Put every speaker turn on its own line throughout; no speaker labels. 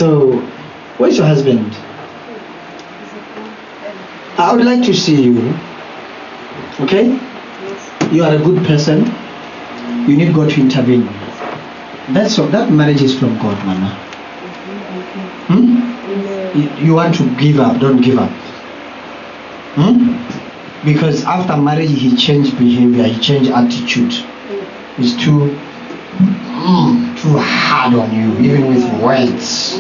So, where's your husband? I would like to see you. Okay? You are a good person. You need God to intervene. That's all. That marriage is from God, Mama. You want to give up, don't give up. Because after marriage he changed behavior, he changed attitude. He's too hard on you, even with words.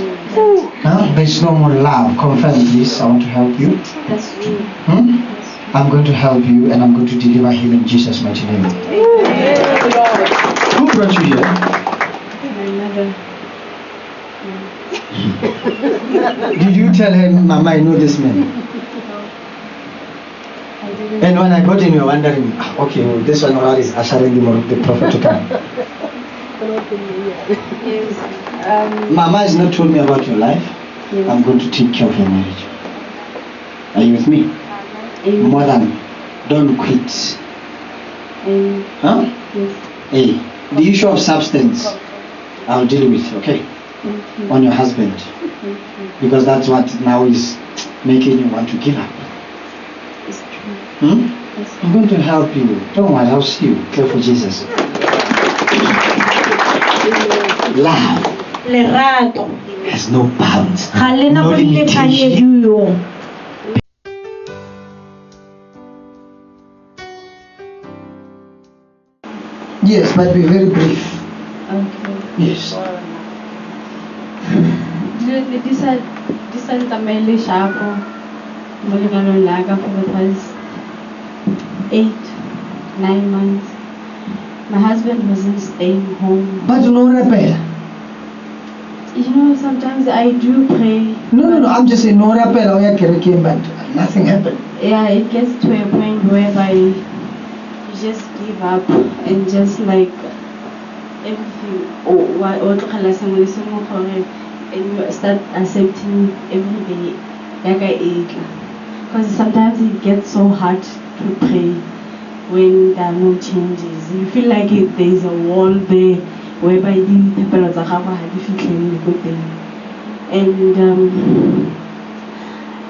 There's no more love. Confirm this. I want to help you.
That's true.
I'm going to help you and I'm going to deliver him in Jesus' mighty name. Who brought you here?
My mother.
Did you tell her, Mama, I know this man?
I didn't.
And when I got in, you're wondering, okay, well, this one is ushering the prophet to come.
Yes.
Mama has not told me about your life.
Yes.
I'm going to take care of your marriage. Are you with me?
Amen.
More than, don't quit.
Amen.
Huh?
Yes.
Hey, the issue of substance, I'll deal with, okay?
Thank you.
On your husband.
Thank you.
Because that's what now is making you want to give up.
It's true. Yes.
I'm going to help you. Don't worry, I'll see you. Care for Jesus. Love
Lerato.
has no bounds,
Ga le na
no
go
limitation.
lekanyediyo.
Yes, but be very brief.
Okay.
Yes.
Di sa ntsamaile shapo mo lenyalong la ka for the past 8-9 months. My husband wasn't staying home.
But no rappel.
You know, sometimes I do pray.
No, I'm just saying no rappel. But nothing happened.
Yeah, it gets to a point whereby you just give up and just like everything. And you start accepting every day. Because sometimes it gets so hard to pray when there are no changes. You feel like there's a wall there whereby the people of Zahava had difficulty good thing. And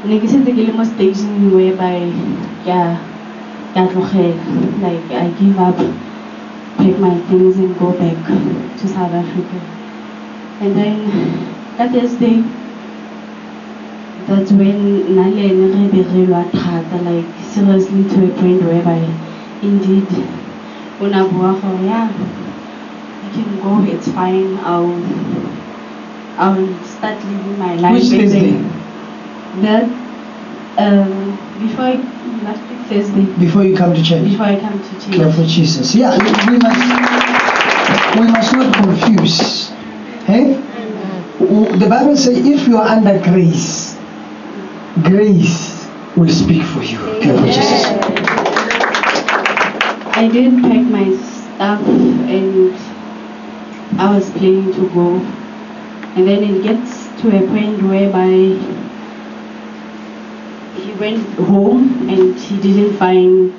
like I said, the Gilmore station whereby like I give up, pack my things and go back to South Africa. And then that Thursday, that's when Nale like seriously to a point whereby indeed yeah, you can go, it's fine, I'll start living my life.
Which Thursday?
That before last week Thursday.
Before you come to church.
Before I come to church.
Care for Jesus. Yeah, we must not confuse. Hey? The Bible says if you are under grace, grace will speak for you. Care for Jesus.
I didn't pack my stuff and I was planning to go. And then it gets to a point whereby he went home and he didn't find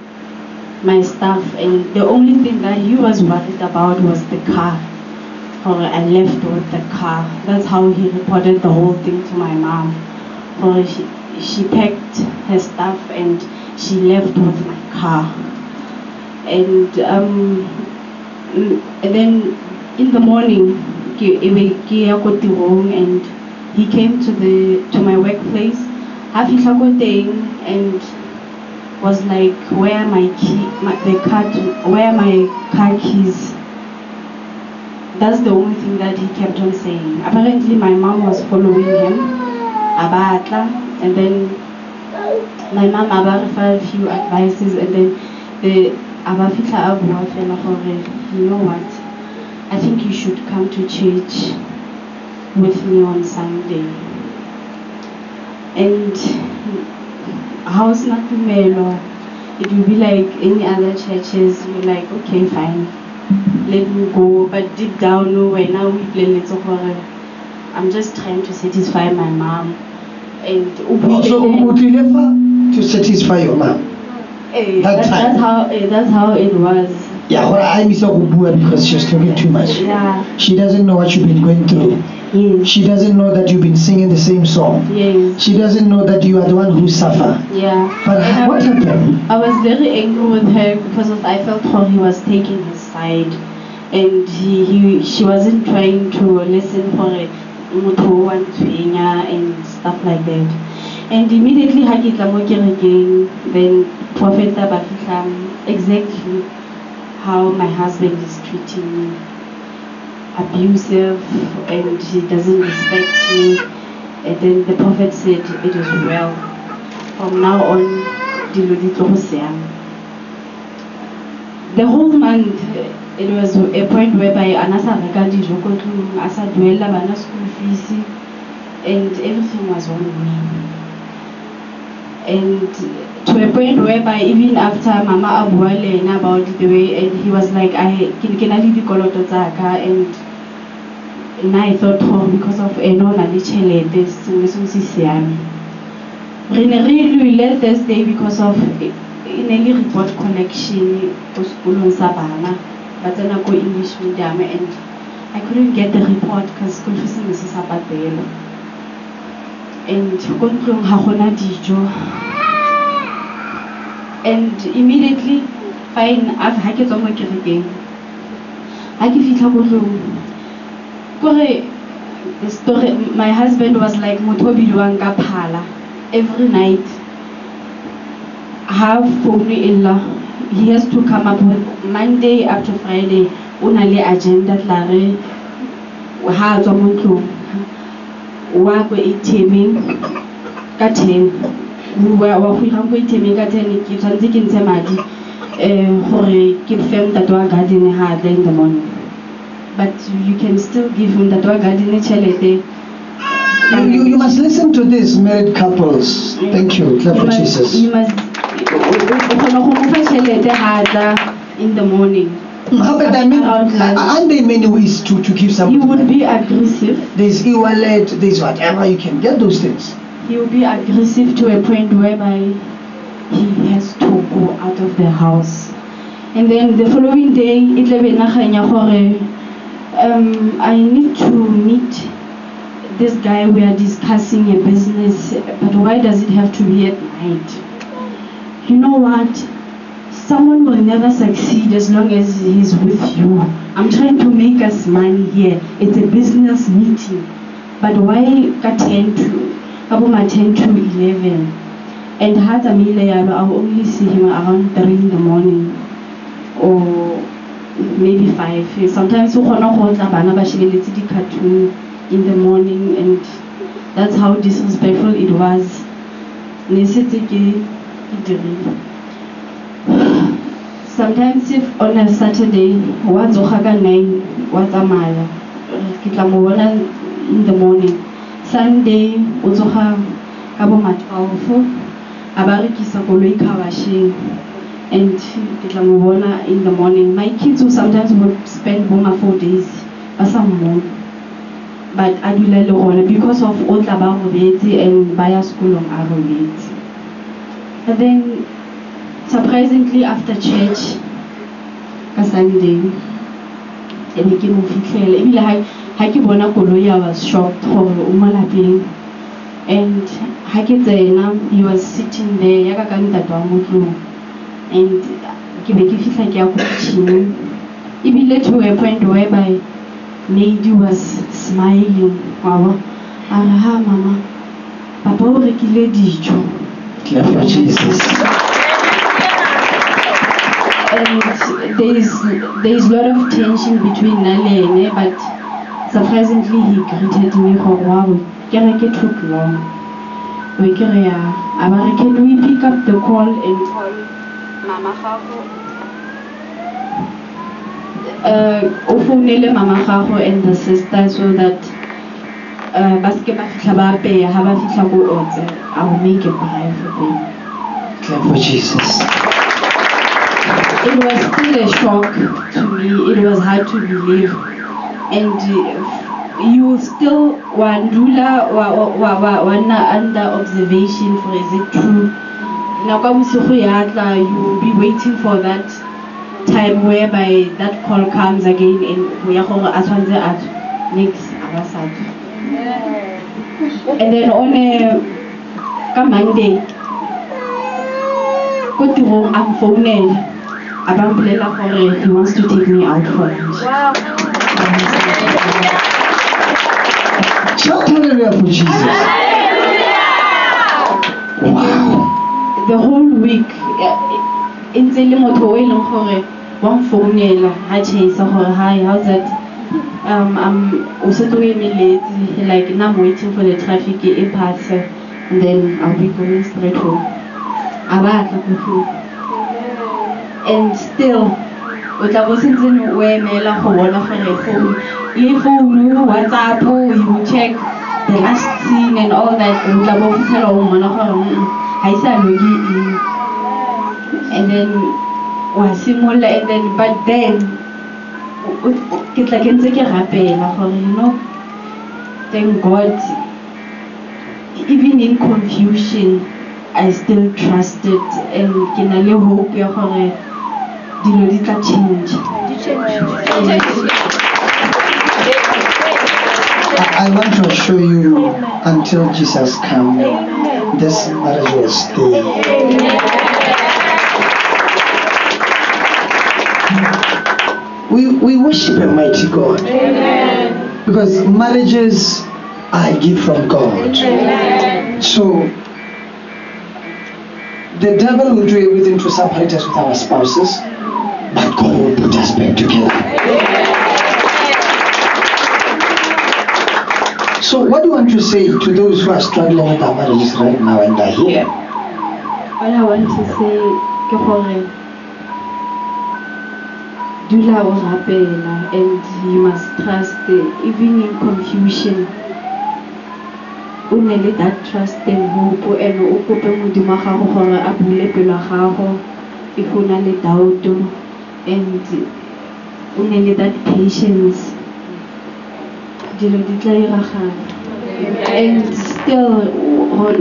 my stuff. And the only thing that he was worried about was the car. Or I left with the car. That's how he reported the whole thing to my mom. Or she packed her stuff and she left with my car. And then in the morning, and he came to my workplace, and was like, where are my car keys? That's the only thing that he kept on saying. Apparently my mom was following him, and then my mom referred a few advices, and then you know what, I think you should come to church with me on Sunday. And house not Melo, it will be like any other churches. You're like, okay, fine, let me go. But deep down, no, right now we play little horror. I'm just trying to satisfy my mom. And
so to satisfy your mom.
That's how it was.
Yeah, well, I miss her because she's talking too much.
Yeah.
She doesn't know what you've been going through.
Yes.
She doesn't know that you've been singing the same song.
Yes.
She doesn't know that you are the one who suffer.
Yeah.
But
And
what happened?
I was very angry with her because I felt how he was taking his side, and she wasn't trying to listen for it and stuff like that. And immediately again, then Prophet Tabafika exactly how my husband is treating me. Abusive, and he doesn't respect me. And then the Prophet said, it is well. From now on, the whole month, it was a point whereby Anasa Regadi Jokotu, Asa Duella, Bana school fees, and everything was on me. And to a point whereby even after Mama Abuale and about the way, and he was like, I can leave Kolotozaka, and I thought, oh, because of Enon and Chele, this we left Thursday because of in a report connection to school on Sabana, but then I go English medium, and I couldn't get the report because school fees is Sabadelo. And and immediately fine I've had it on my again. I give it the story. My husband was like Motobi Luanga Pala every night. Have phone illa. He has to come up with Monday up to Friday unale agenda tlare ha tswa motlo wa go iteming ka 10 wa go irang go iteming ka 10 ke tshwantse ke ntshe madi gore ke fem tatwa garden ha in the morning, but you can still give him tatwa garden chelete.
You must listen to this, married couples. Thank you. Clap for Jesus.
You must in the morning.
But I mean, aren't there many ways to give something?
He would be aggressive.
There's e-wallet, there's whatever, you can get those things.
He will be aggressive to a point whereby he has to go out of the house. And then the following day, I need to meet this guy. We are discussing a business, but why does it have to be at night? You know what? Someone will never succeed as long as he's with you. I'm trying to make us money here. It's a business meeting. But why 10 to 11? And I will only see him around 3 in the morning or maybe 5. Sometimes we cartoon in the morning, and that's how disrespectful it was. Sometimes if on a Saturday, what's 9, what's a mile, in the morning. Sunday, uzoha kabo matwalfo, abarikisa koloi kawashing, and kitlamubona in the morning. My kids who sometimes would spend 4 days, but I do because of Otlaba and Baya school on Arrowgate. And then surprisingly after church, Sunday, I was shocked and he was sitting there and to a point whereby Lady was smiling. Aha, Mama, Papa will kill
Clap for Jesus.
And there is a lot of tension between Nale and Ne, but surprisingly he greeted me for wow. Can I get took long? We can we pick up the call and call Mama Khako? Mama Khako and the sister so that I will make a prayer for them.
Clap for Jesus.
It was still a shock to me. It was hard to believe, and you still wandula under observation for is it true. You will be waiting for that time whereby that call comes again and we are next. And then on a Monday, go to home, I'm phoning. He wants to take me out for lunch.
Wow.
Shout hallelujah for Jesus. Wow.
The whole week, in the limit, one phone, hi, how's that? I'm also doing me late, like now I'm waiting for the traffic to pass, and then I'll be going straight home. And still, I wasn't in where Mela for one of her phone. If WhatsApp, you check the last scene and all that. I said, and then was similar, and then, but then, it's like thank God, even in confusion, I still trusted and can hope change.
I want to assure you, until Jesus comes, this marriage will stay. We worship a mighty God.
Amen.
Because marriages are a gift from God.
Amen.
So the devil will do everything to separate us with our spouses, but God will put us back together. So what do you want to say to those who are struggling with their marriages right now and are here?
All I want to say, do love and you must trust, even in confusion. Only that trust and hope and open modimo gago gore a bule pelo gago if o na le doubt, and only that patience dilo di tla iragala. And still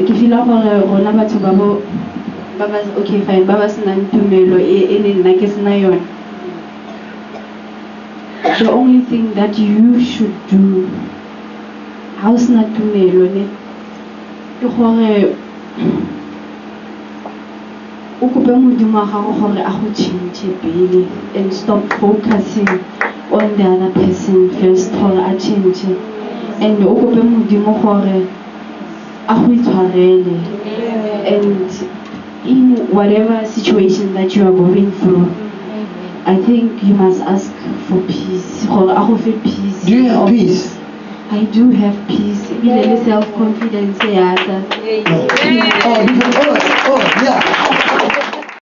ke feel gore rona batho ba ba okay fine ba ba senang tumelo e nna ke sena yona. The only thing that you should do, how's not tumelo ne, ke gore o kope modimo wa gago gore a go change pele and stop focusing on the other person first gore a change, and o kope modimo gore a go itshwarele, and in whatever situation that you are going through, I think you must ask for peace. Peace.
Do you have peace?
I do have peace. Self-confidence.
Oh, yeah.